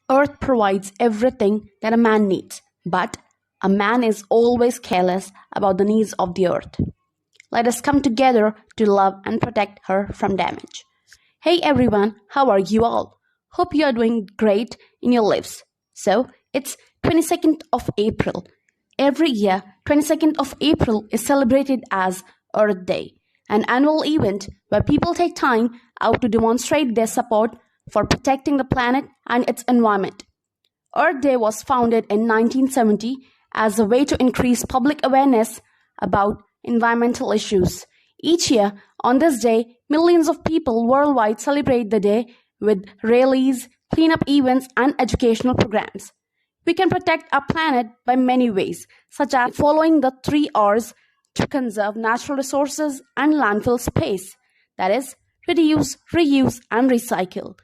Earth provides everything that a man needs, but a man is always careless about the needs of the earth. Let us come together to love and protect her from damage. Hey everyone, how are you all? Hope you are doing great in your lives. So, it's 22nd of April. Every year, 22nd of April is celebrated as Earth Day, an annual event where people take time out to demonstrate their support for protecting the planet and its environment. Earth Day was founded in 1970 as a way to increase public awareness about environmental issues. Each year, on this day, millions of people worldwide celebrate the day with rallies, cleanup events, and educational programs. We can protect our planet by many ways, such as following the 3 R's to conserve natural resources and landfill space. That is, reduce, reuse, and recycle.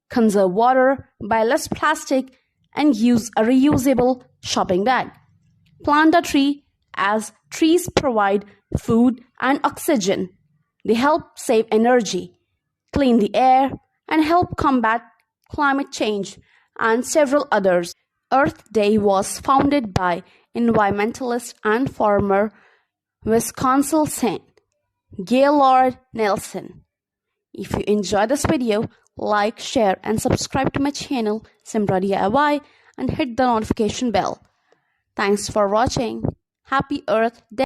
Conserve water, buy less plastic, and use a reusable shopping bag. Plant a tree, as trees provide food and oxygen. They help save energy, clean the air, and help combat climate change, and several others. Earth Day was founded by environmentalist and former Wisconsin Saint Gaylord Nelson. If you enjoy this video, like, share, and subscribe to my channel Simra DIY and hit the notification bell. Thanks for watching. Happy Earth Day.